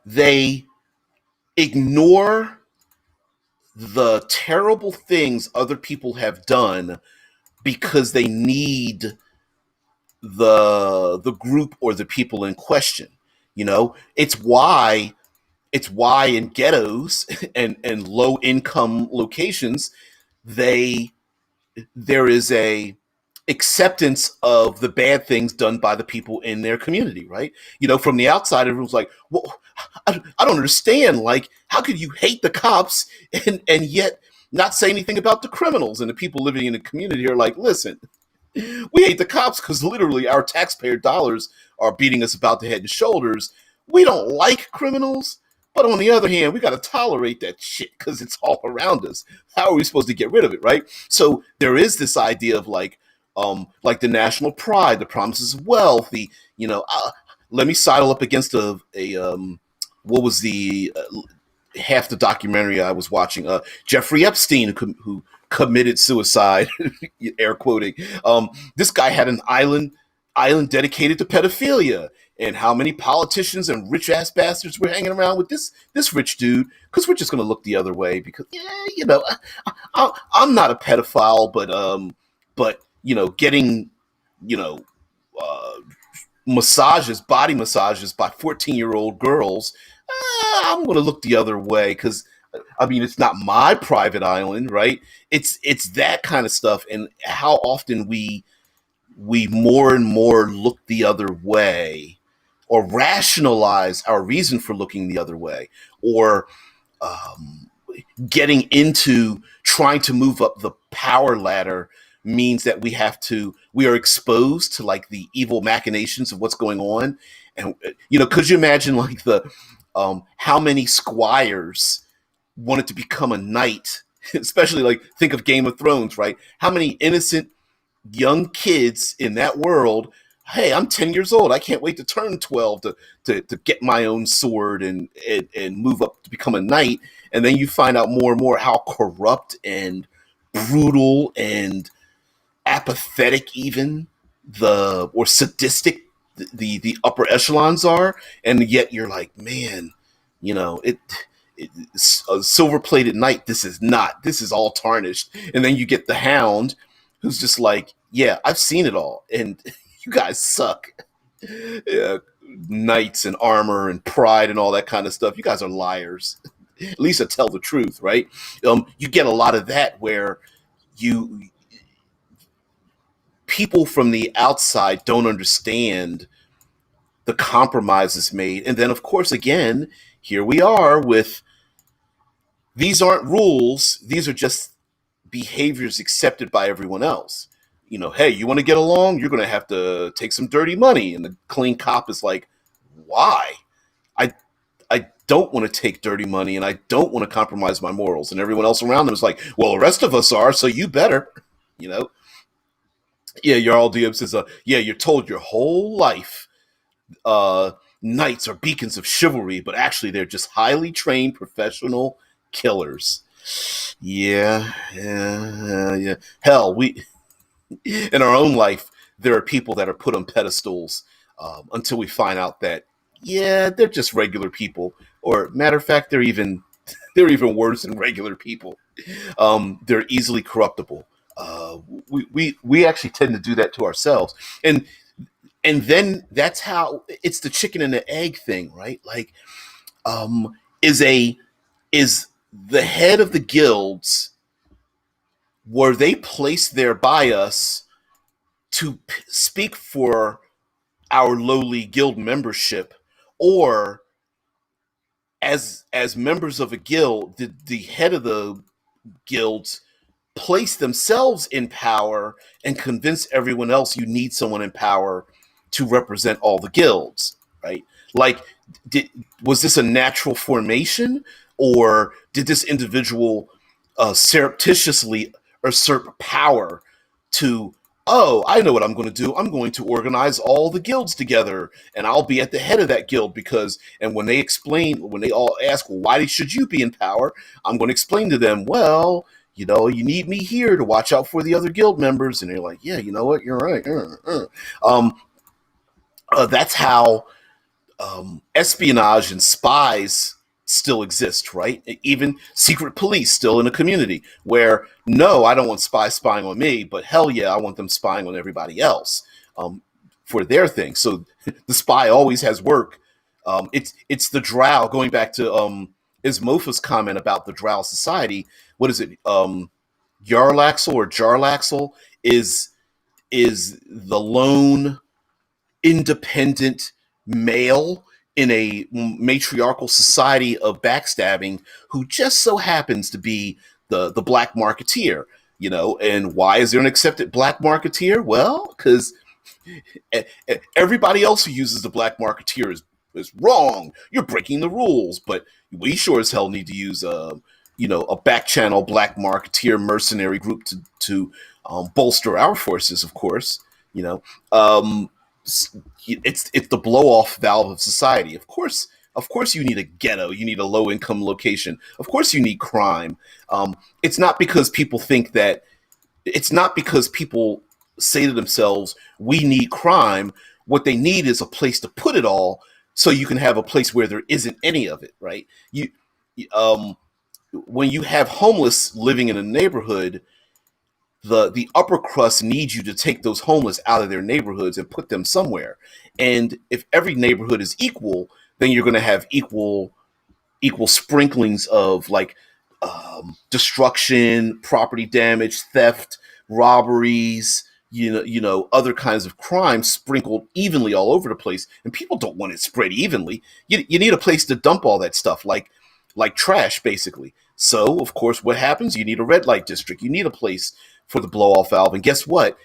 they ignore the terrible things other people have done because they need the group or the people in question. You know, it's why in ghettos and low income locations, they there is a acceptance of the bad things done by the people in their community, right? You know, from the outside, everyone's like, well, I don't understand. Like, how could you hate the cops and yet not say anything about the criminals? And the people living in the community are like, listen, we hate the cops because literally our taxpayer dollars are beating us about the head and shoulders. We don't like criminals, but on the other hand, we got to tolerate that shit because it's all around us. How are we supposed to get rid of it, right? So there is this idea of like the national pride, the promises of wealth, the let me sidle up against a what was the half the documentary I was watching. Jeffrey Epstein, who committed suicide, air quoting. This guy had an island dedicated to pedophilia, and how many politicians and rich ass bastards were hanging around with this rich dude because we're just going to look the other way because I'm not a pedophile, but getting you know uh, body massages by 14-year-old girls, I'm going to look the other way because I mean it's not my private island, right? It's that kind of stuff, and how often we more and more look the other way, or rationalize our reason for looking the other way, or um, getting into trying to move up the power ladder means that we are exposed to like the evil machinations of what's going on. And could you imagine like the how many squires wanted to become a knight, especially like think of Game of Thrones, right? How many innocent young kids in that world, hey, I'm 10 years old, I can't wait to turn 12 to get my own sword and move up to become a knight. And then you find out more and more how corrupt and brutal and apathetic even the or sadistic the upper echelons are. And yet you're like, man, it's a silver plated knight, this is all tarnished. And then you get the hound who's just like, yeah, I've seen it all, and you guys suck. Yeah, knights and armor and pride and all that kind of stuff. You guys are liars. At least I tell the truth, right? You get a lot of that where you people from the outside don't understand the compromises made, and then of course, again, here we are with these aren't rules; these are just behaviors accepted by everyone else. Hey, you want to get along? You're going to have to take some dirty money. And the clean cop is like, why? I I don't want to take dirty money and I don't want to compromise my morals. And everyone else around them is like, well, the rest of us are, so you better. You know, yeah. Your all DM says, yeah, you're told your whole life, uh, knights are beacons of chivalry, but actually they're just highly trained professional killers. Yeah, yeah, yeah. Hell, we in our own life, there are people that are put on pedestals until we find out that, yeah, they're just regular people. Or matter of fact, they're even worse than regular people. They're easily corruptible. We actually tend to do that to ourselves, and then that's how it's the chicken and the egg thing, right? Like, um, is a is the head of the guilds, were they placed there by us to speak for our lowly guild membership, or as members of a guild did the head of the guilds place themselves in power and convince everyone else you need someone in power to represent all the guilds, right? Like, did was this a natural formation, or did this individual surreptitiously usurp power to, oh, I know what I'm going to do. I'm going to organize all the guilds together and I'll be at the head of that guild because, and when they all ask, well, why should you be in power? I'm going to explain to them, well, you need me here to watch out for the other guild members. And they're like, yeah, you know what? You're right. Um, that's how espionage and spies still exist, right? Even secret police still in a community where, no, I don't want spies spying on me, but hell yeah, I want them spying on everybody else. Um, for their thing. So the spy always has work. It's the drow, going back to Ismofa's comment about the drow society. What is it? Yarlaxle or Jarlaxle is the lone independent male in a matriarchal society of backstabbing who just so happens to be the black marketeer. And why is there an accepted black marketeer? Well, because everybody else who uses the black marketeer is wrong. You're breaking the rules. But we sure as hell need to use a back channel black marketeer mercenary group to bolster our forces. Of course, um, it's the blow off valve of society. Of course, you need a ghetto. You need a low income location. Of course, you need crime. It's not because people think that. It's not because people say to themselves, "We need crime." What they need is a place to put it all, so you can have a place where there isn't any of it. Right? When you have homeless living in a neighborhood, the upper crust needs you to take those homeless out of their neighborhoods and put them somewhere. And if every neighborhood is equal, then you're going to have equal sprinklings of like destruction, property damage, theft, robberies, other kinds of crimes sprinkled evenly all over the place. And people don't want it spread evenly. You need a place to dump all that stuff, like trash, basically. So, of course, what happens? You need a red light district. You need a place for the blow off valve. And guess what?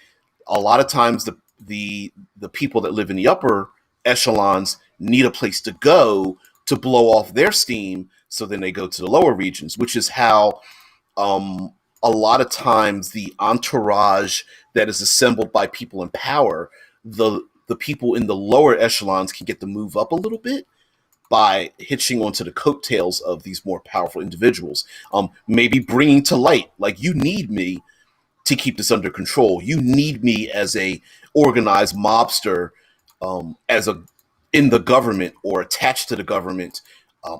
A lot of times the people that live in the upper echelons need a place to go to blow off their steam. So then they go to the lower regions, which is how a lot of times the entourage that is assembled by people in power, the people in the lower echelons can get to move up a little bit by hitching onto the coattails of these more powerful individuals. Maybe bringing to light, like, you need me to keep this under control. You need me as a organized mobster, as a in the government or attached to the government,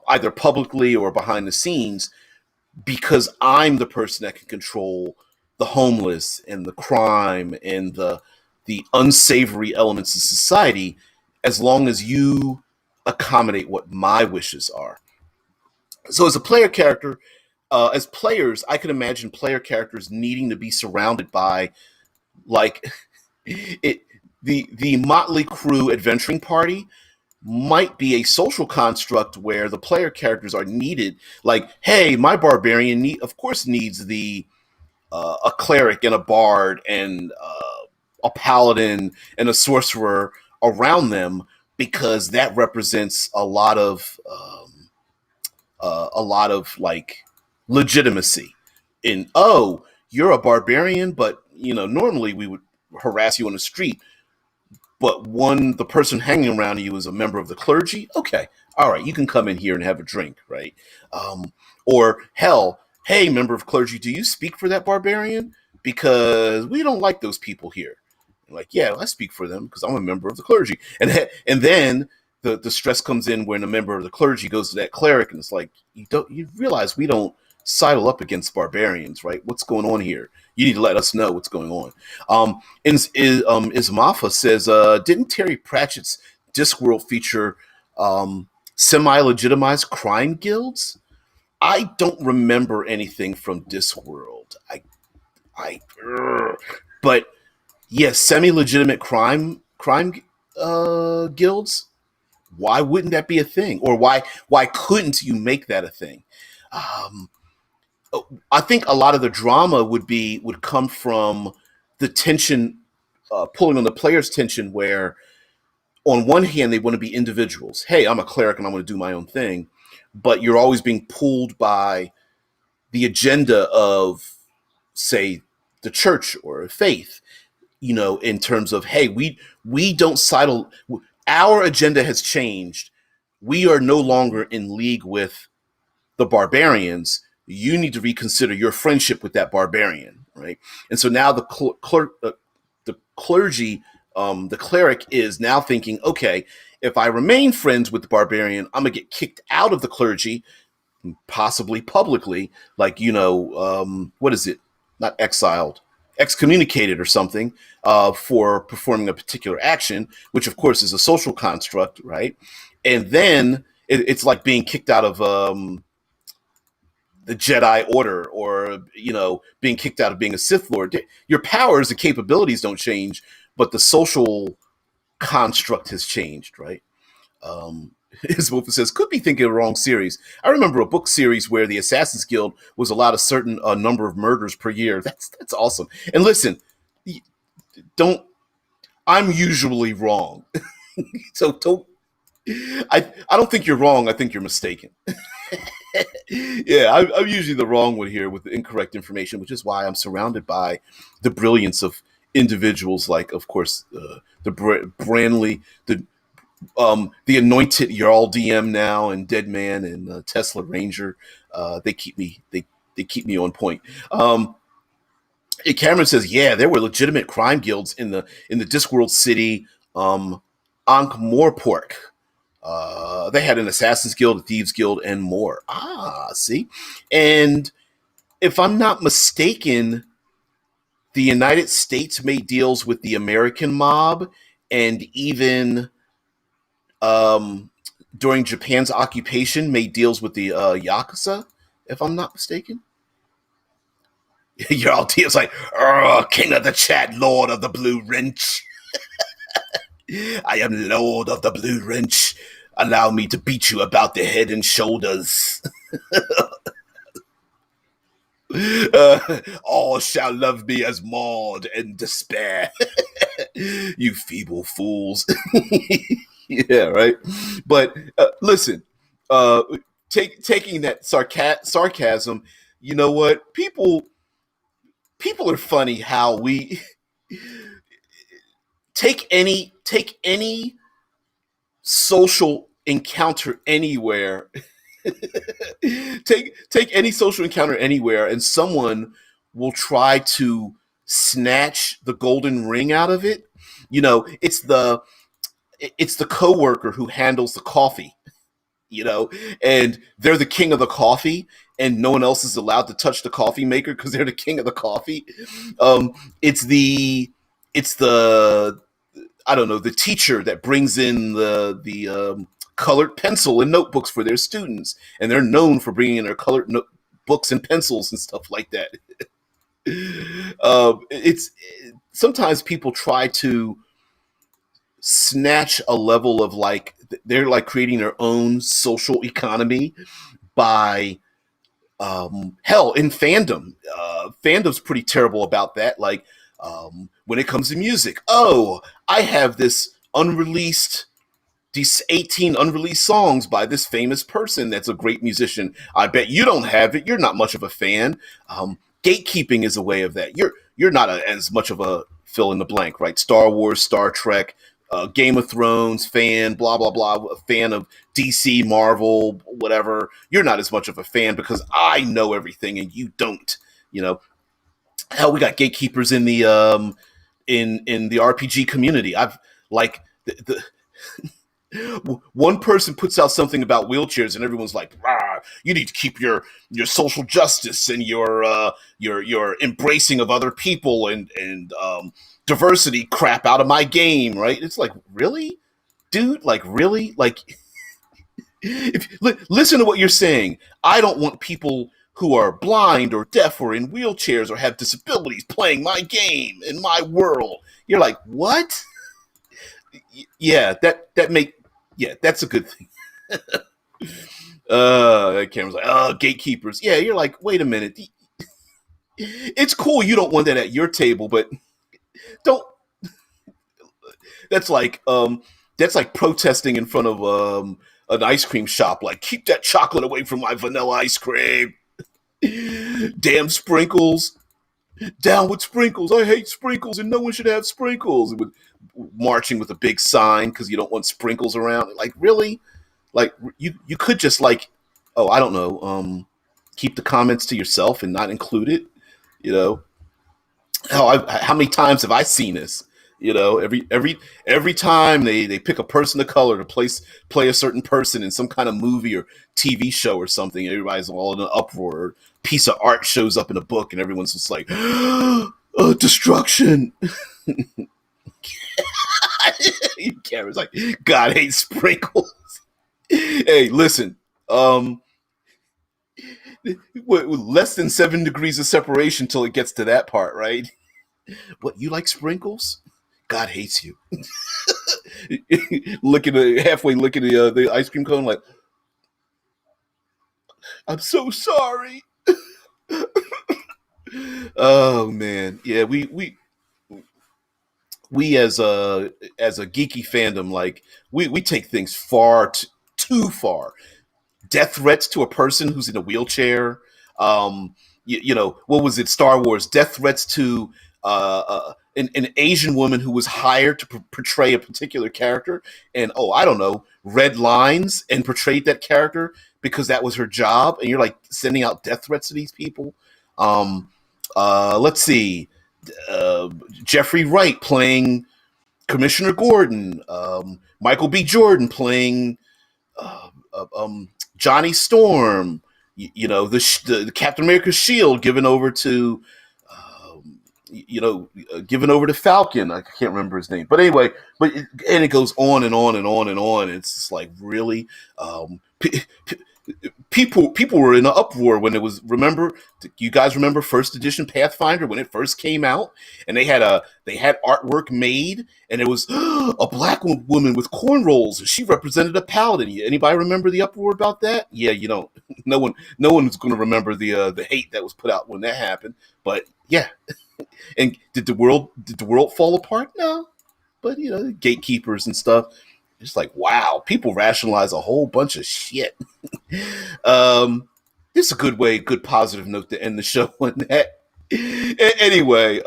either publicly or behind the scenes, because I'm the person that can control the homeless and the crime and the unsavory elements of society, as long as you accommodate what my wishes are. So as a player character, as players, I can imagine player characters needing to be surrounded by, like, it the Motley Crew adventuring party might be a social construct where the player characters are needed. Like, hey, my barbarian of course needs the a cleric and a bard and a paladin and a sorcerer around them, because that represents a lot of like legitimacy. In, oh, you're a barbarian, but normally we would harass you on the street, but the person hanging around you is a member of the clergy. Okay, all right, you can come in here and have a drink, right? Or hell, hey, member of clergy, do you speak for that barbarian? Because we don't like those people here. Like, yeah, I speak for them because I'm a member of the clergy. And then the stress comes in when a member of the clergy goes to that cleric and it's like, you realize we don't sidle up against barbarians, right? What's going on here? You need to let us know what's going on. Ismafa says, didn't Terry Pratchett's Discworld feature semi-legitimized crime guilds? I don't remember anything from Discworld. But yes, semi-legitimate crime guilds. Why wouldn't that be a thing? Or why couldn't you make that a thing? Um, I think a lot of the drama would come from the tension, pulling on the player's tension, where on one hand they want to be individuals. Hey, I'm a cleric and I'm going to do my own thing, but you're always being pulled by the agenda of, say, the church or faith. In terms of, hey, we don't sidle. Our agenda has changed. We are no longer in league with the barbarians. You need to reconsider your friendship with that barbarian, right? And so now the clergy, the cleric is now thinking, okay, if I remain friends with the barbarian, I'm gonna get kicked out of the clergy, possibly publicly, like, what is it? Not exiled. excommunicated or something for performing a particular action, which of course is a social construct, right? And then it's like being kicked out of the Jedi Order, or being kicked out of being a Sith Lord. Your powers and capabilities don't change, but the social construct has changed, right? His Wolf says, could be thinking of the wrong series. I remember a book series where the Assassin's Guild was allowed a certain number of murders per year. That's awesome. And listen, don't. I'm usually wrong, so don't. I don't think you're wrong. I think you're mistaken. Yeah, I'm usually the wrong one here with the incorrect information, which is why I'm surrounded by the brilliance of individuals like, of course, the Branley, the anointed Jarl DM now, and Deadman, and Tesla Ranger. They keep me they keep me on point. Cameron says, yeah, there were legitimate crime guilds in the Discworld city, Ankh-Morpork. They had an Assassin's Guild, a Thieves Guild, and more. See? And if I'm not mistaken, the United States made deals with the American mob, and even during Japan's occupation, made deals with the Yakuza, if I'm not mistaken. Your Altea's like, king of the chat, lord of the blue wrench. I am lord of the blue wrench. Allow me to beat you about the head and shoulders. All shall love me as Maud and despair. You feeble fools. Yeah, right. But listen, taking that sarcasm, you know what? People are funny. How we take any social encounter anywhere. take any social encounter anywhere, and someone will try to snatch the golden ring out of it. It's the coworker who handles the coffee, and they're the king of the coffee, and no one else is allowed to touch the coffee maker because they're the king of the coffee. It's the I don't know, the teacher that brings in the colored pencil and notebooks for their students, and they're known for bringing in their colored books and pencils and stuff like that. It's sometimes people try to snatch a level of, like, they're like creating their own social economy by hell, in fandom. Fandom's pretty terrible about that. Like, when it comes to music, I have these 18 unreleased songs by this famous person that's a great musician. I bet you don't have it. You're not much of a fan. Gatekeeping is a way of that. You're not as much of a fill in the blank, right? Star Wars, Star Trek, Game of Thrones fan, blah blah blah, a fan of DC, Marvel, whatever. You're not as much of a fan because I know everything and you don't. Hell, we got gatekeepers in the in the RPG community. I've like the one person puts out something about wheelchairs and everyone's like, you need to keep your social justice and your embracing of other people and diversity crap out of my game, right? It's like, really, dude? Like, really? Like, listen to what you're saying. I don't want people who are blind or deaf or in wheelchairs or have disabilities playing my game in my world. You're like, what? Yeah, that's a good thing. That camera's like, gatekeepers. Yeah, you're like, wait a minute. It's cool you don't want that at your table, but don't. That's like protesting in front of an ice cream shop. Like, keep that chocolate away from my vanilla ice cream. Damn sprinkles. Down with sprinkles. I hate sprinkles and no one should have sprinkles. Marching with a big sign because you don't want sprinkles around. Like, really? Like, you could just, like, I don't know, keep the comments to yourself and not include it. How many times have I seen this? Every time they pick a person of color to play a certain person in some kind of movie or TV show or something, everybody's all in an uproar. Or piece of art shows up in a book, and everyone's just like, Destruction. Karen's like, God hates sprinkles. Hey, listen. Um, less than 7 degrees of separation till it gets to that part, right? What, you like sprinkles? God hates you. Looking at halfway, looking at the ice cream cone, like, I'm so sorry. Oh man, yeah, we as a geeky fandom, like we take things far too far. Death threats to a person who's in a wheelchair. You know, what was it? Star Wars. Death threats to an Asian woman who was hired to portray a particular character, and oh, I don't know, read lines and portrayed that character because that was her job, and you're like sending out death threats to these people. Um, let's see, uh, Jeffrey Wright playing Commissioner Gordon, Michael B. Jordan playing uh, Johnny Storm, you know, the Captain America's shield given over to, given over to Falcon. I can't remember his name, but anyway, and it goes on and on and on and on. It's just like really, people were in an uproar when it was. Remember, you guys remember first edition Pathfinder when it first came out, and they had artwork made, and it was a black woman with cornrows, and she represented a paladin. Anybody remember the uproar about that? Yeah, you don't. No one's going to remember the hate that was put out when that happened. But yeah, and did the world fall apart? No, but you know, gatekeepers and stuff. It's like, wow, people rationalize a whole bunch of shit. This is a good positive note to end the show on that. Anyway,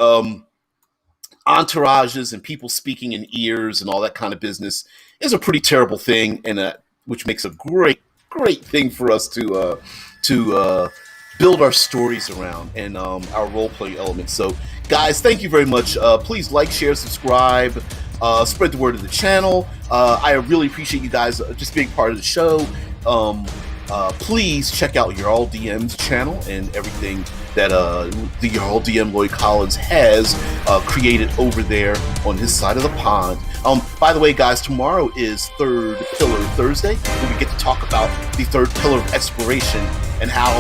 entourages and people speaking in ears and all that kind of business is a pretty terrible thing, and which makes a great thing for us to build our stories around and our role play elements. So, guys, thank you very much. Please like, share, subscribe. Spread the word of the channel. I really appreciate you guys just being part of the show. Please check out Your All DM's channel and everything that the Your All DM Lloyd Collins has created over there on his side of the pond. By the way, guys, tomorrow is Third Pillar Thursday, where we get to talk about the third pillar of exploration and how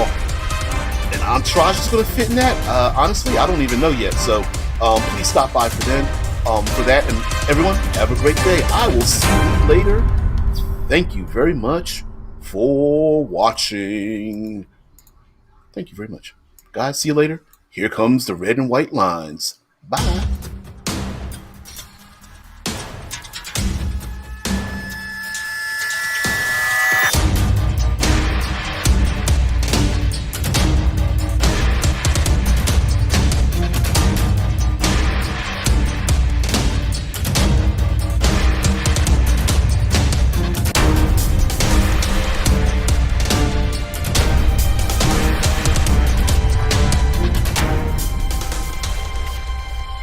an entourage is going to fit in that. Honestly, I don't even know yet. So please stop by for that. And everyone, have a great day. I will see you later. Thank you very much for watching. Thank you very much. Guys, see you later. Here comes the red and white lines. Bye.